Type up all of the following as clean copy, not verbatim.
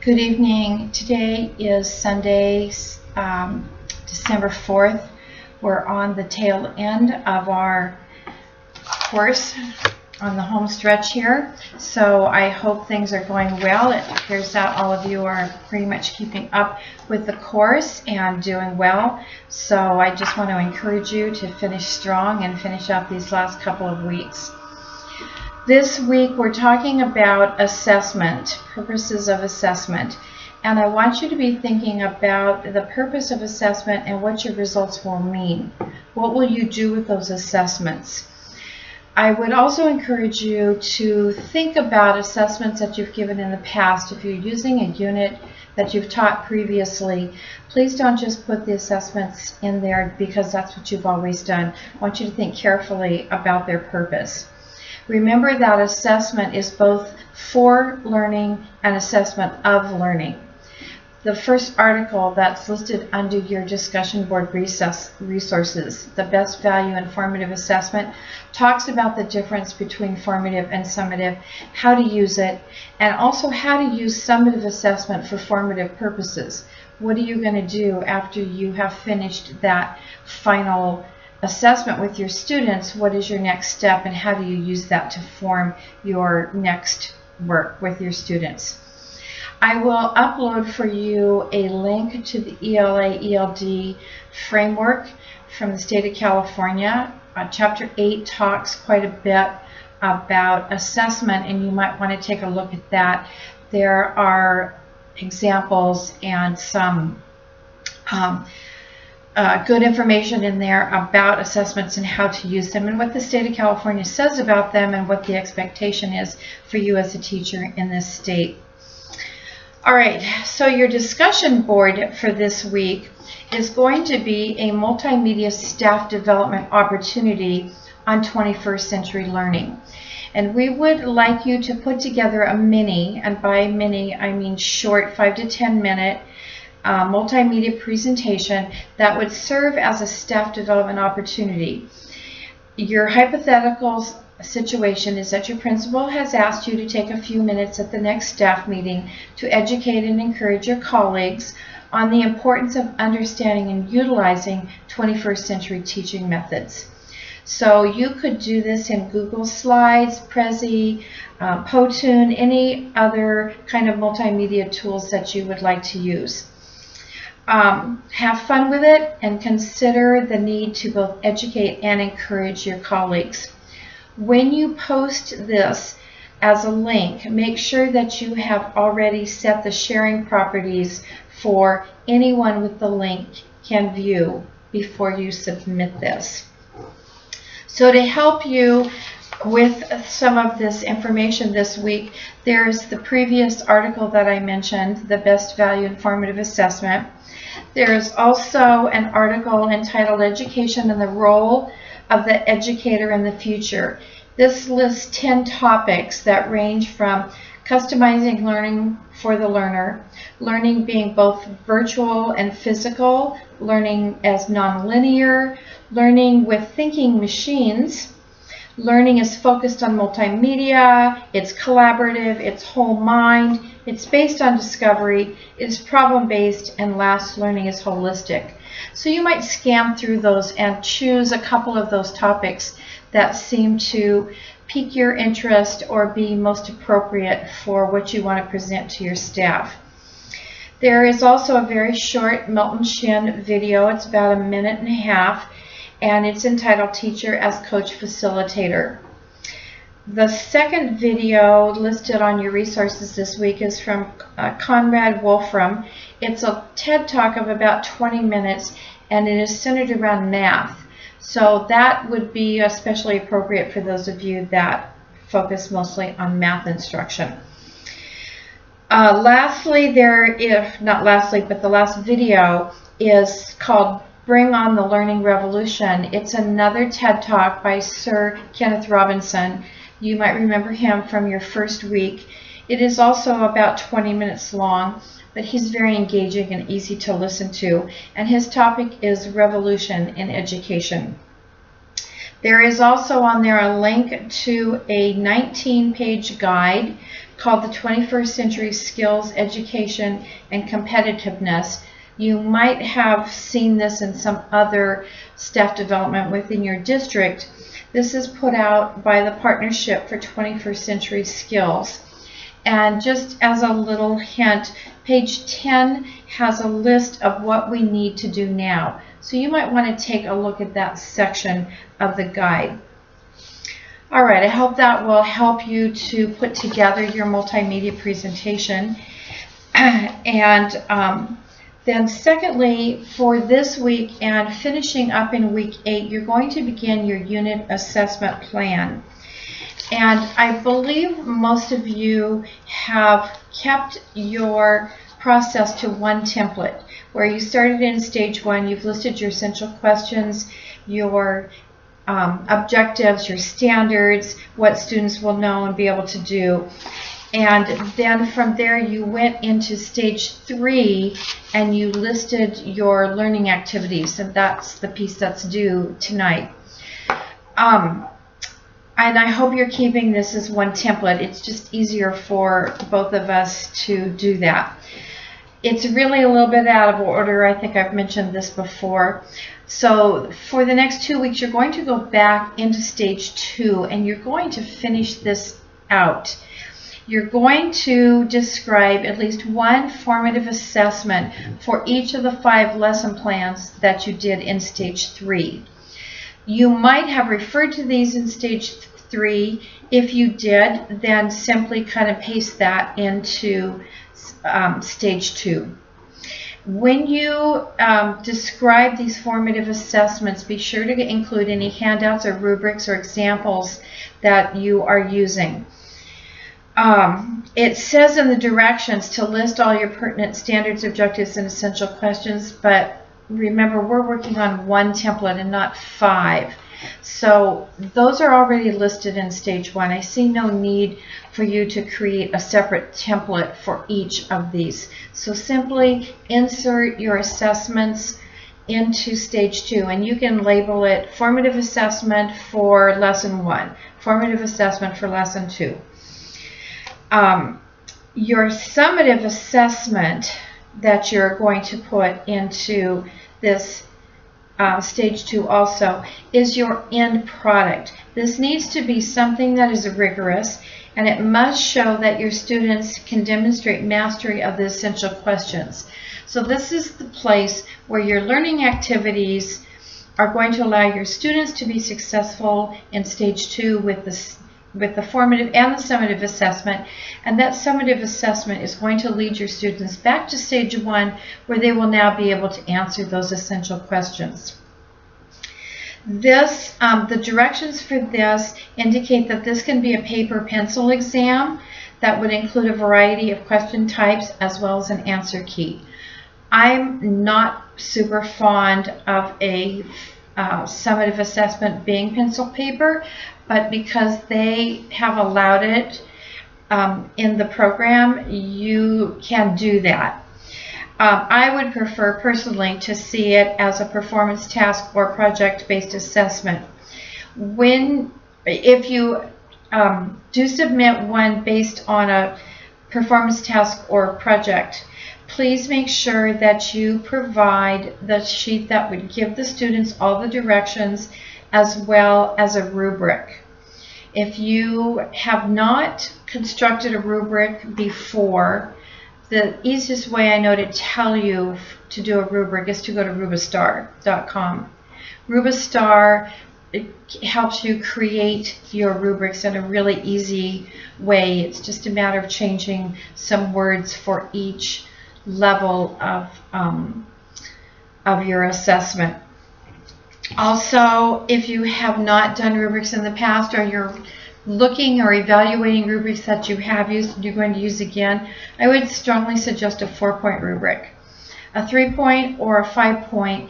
Good evening. Today is Sunday, December 4th. We're on the tail end of our course on the home stretch here. So I hope things are going well. It appears that all of you are pretty much keeping up with the course and doing well. So I just want to encourage you to finish strong and finish out these last couple of weeks. This week we're talking about assessment, purposes of assessment. And I want you to be thinking about the purpose of assessment and what your results will mean. What will you do with those assessments? I would also encourage you to think about assessments that you've given in the past. If you're using a unit that you've taught previously, please don't just put the assessments in there because that's what you've always done. I want you to think carefully about their purpose. Remember that assessment is both for learning and assessment of learning. The first article that's listed under your discussion board resources, the best value in formative assessment, talks about the difference between formative and summative, how to use it, and also how to use summative assessment for formative purposes. What are you going to do after you have finished that final assessment with your students? What is your next step, and how do you use that to form your next work with your students? I will upload for you a link to the ELA-ELD framework from the state of California. Chapter 8 talks quite a bit about assessment, and you might want to take a look at that. There are examples and some good information in there about assessments and how to use them and what the state of California says about them and what the expectation is for you as a teacher in this state. All right, so your discussion board for this week is going to be a multimedia staff development opportunity on 21st century learning. And we would like you to put together a mini, and by mini I mean short, 5 to 10 minute multimedia presentation that would serve as a staff development opportunity. Your hypothetical situation is that your principal has asked you to take a few minutes at the next staff meeting to educate and encourage your colleagues on the importance of understanding and utilizing 21st century teaching methods. So you could do this in Google Slides, Prezi, Powtoon, any other kind of multimedia tools that you would like to use. Have fun with it and consider the need to both educate and encourage your colleagues. When you post this as a link, make sure that you have already set the sharing properties for anyone with the link can view before you submit this. So to help you with some of this information this week, there's the previous article that I mentioned, the best value in formative assessment. There's also an article entitled Education and the Role of the Educator in the Future. This lists 10 topics that range from customizing learning for the learner, learning being both virtual and physical, learning as nonlinear, learning with thinking machines. Learning is focused on multimedia, it's collaborative, it's whole mind, it's based on discovery, it's problem-based, and last, learning is holistic. So you might scan through those and choose a couple of those topics that seem to pique your interest or be most appropriate for what you want to present to your staff. There is also a very short Milton Shin video. It's about 1.5 minutes. And it's entitled Teacher as Coach Facilitator. The second video listed on your resources this week is from Conrad Wolfram. It's a TED Talk of about 20 minutes, and it is centered around math. So that would be especially appropriate for those of you that focus mostly on math instruction. Lastly, not lastly, but the last video is called Bring on the Learning Revolution. It's another TED Talk by Sir Kenneth Robinson. You might remember him from your first week. It is also about 20 minutes long, but he's very engaging and easy to listen to. And his topic is revolution in education. There is also on there a link to a 19-page guide called the 21st Century Skills, Education, and Competitiveness. You might have seen this in some other staff development within your district. This is put out by the Partnership for 21st Century Skills. And just as a little hint, page 10 has a list of what we need to do now. So you might want to take a look at that section of the guide. All right, I hope that will help you to put together your multimedia presentation. And then secondly, for this week and finishing up in week 8, you're going to begin your unit assessment plan. And I believe most of you have kept your process to one template, where you started in stage 1, you've listed your essential questions, your objectives, your standards, what students will know and be able to do. And then from there you went into stage 3 and you listed your learning activities, and that's the piece that's due tonight. And I hope you're keeping this as one template. It's just easier for both of us to do that. It's really a little bit out of order. I think I've mentioned this before. So for the next 2 weeks, you're going to go back into stage 2 and you're going to finish this out. You're going to describe at least one formative assessment for each of the 5 lesson plans that you did in stage 3. You might have referred to these in stage 3. If you did, then simply kind of paste that into stage 2. When you describe these formative assessments, be sure to include any handouts or rubrics or examples that you are using. It says in the directions to list all your pertinent standards, objectives, and essential questions, but remember, we're working on one template and not 5. So those are already listed in stage 1. I see no need for you to create a separate template for each of these. So simply insert your assessments into stage 2, and you can label it formative assessment for lesson 1, formative assessment for lesson 2. Your summative assessment that you're going to put into this stage 2 also is your end product. This needs to be something that is rigorous, and it must show that your students can demonstrate mastery of the essential questions. So this is the place where your learning activities are going to allow your students to be successful in stage 2 with the formative and the summative assessment, and that summative assessment is going to lead your students back to stage 1, where they will now be able to answer those essential questions. This, the directions for this indicate that this can be a paper pencil exam that would include a variety of question types as well as an answer key. I'm not super fond of a summative assessment being pencil paper, but because they have allowed it in the program, you can do that. I would prefer personally to see it as a performance task or project-based assessment. If you do submit one based on a performance task or project, please make sure that you provide the sheet that would give the students all the directions as well as a rubric. If you have not constructed a rubric before, the easiest way I know to tell you to do a rubric is to go to rubastar.com. Rubastar, it helps you create your rubrics in a really easy way. It's just a matter of changing some words for each level of your assessment. Also, if you have not done rubrics in the past, or you're looking or evaluating rubrics that you have used and you're going to use again, I would strongly suggest a 4-point rubric. A 3-point or a 5-point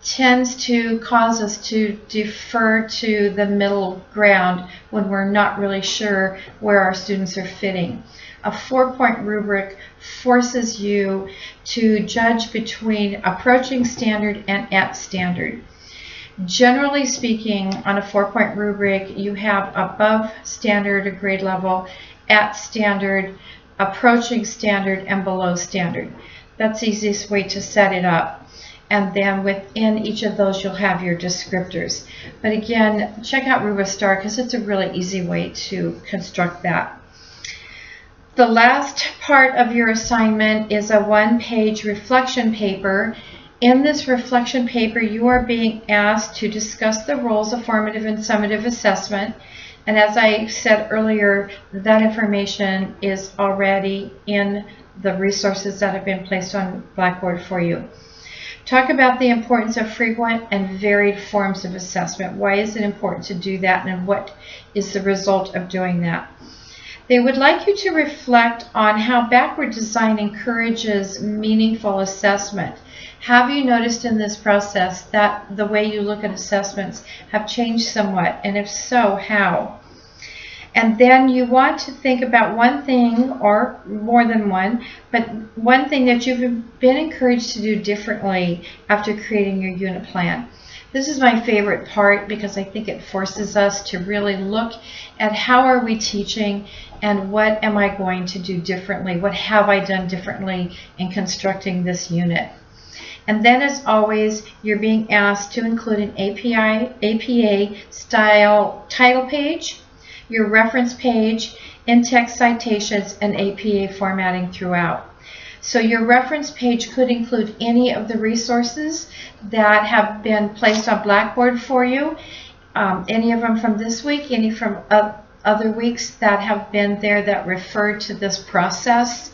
tends to cause us to defer to the middle ground when we're not really sure where our students are fitting. A 4-point rubric forces you to judge between approaching standard and at standard. Generally speaking, on a 4-point rubric, you have above standard or grade level at standard, approaching standard, and below standard. That's the easiest way to set it up. And then within each of those, you'll have your descriptors. But again, check out RubaStar because it's a really easy way to construct that. The last part of your assignment is a one-page reflection paper. In this reflection paper, you are being asked to discuss the roles of formative and summative assessment. And as I said earlier, that information is already in the resources that have been placed on Blackboard for you. Talk about the importance of frequent and varied forms of assessment. Why is it important to do that, and what is the result of doing that? They would like you to reflect on how backward design encourages meaningful assessment. Have you noticed in this process that the way you look at assessments have changed somewhat? And if so, how? And then you want to think about one thing, or more than one, but one thing that you've been encouraged to do differently after creating your unit plan. This is my favorite part because I think it forces us to really look at how are we teaching and what am I going to do differently? What have I done differently in constructing this unit? And then, as always, you're being asked to include an APA style title page, your reference page, in-text citations, and APA formatting throughout. So your reference page could include any of the resources that have been placed on Blackboard for you, any of them from this week, any from other weeks that have been there that refer to this process.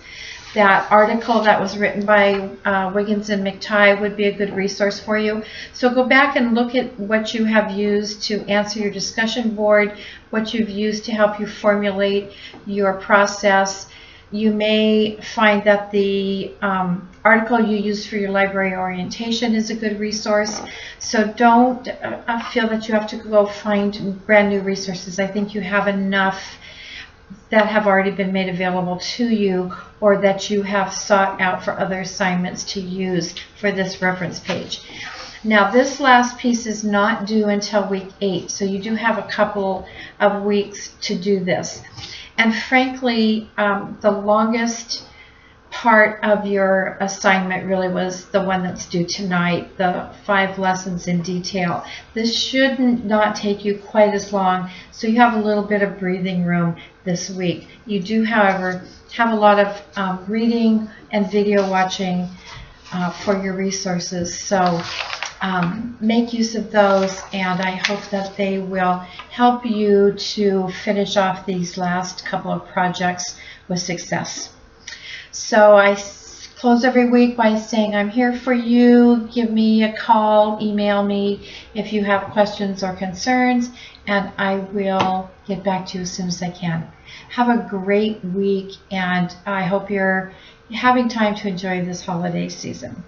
That article that was written by Wiggins and McTighe would be a good resource for you. So go back and look at what you have used to answer your discussion board, what you've used to help you formulate your process. You may find that the article you used for your library orientation is a good resource. So don't feel that you have to go find brand new resources. I think you have enough that have already been made available to you, or that you have sought out for other assignments to use for this reference page. Now, this last piece is not due until week 8, so you do have a couple of weeks to do this. And frankly, the longest part of your assignment really was the one that's due tonight, the 5 lessons in detail. This should not take you quite as long, so you have a little bit of breathing room this week. You do, however, have a lot of reading and video watching for your resources, so make use of those, and I hope that they will help you to finish off these last couple of projects with success. So I close every week by saying I'm here for you. Give me a call, email me if you have questions or concerns, and I will get back to you as soon as I can. Have a great week, and I hope you're having time to enjoy this holiday season.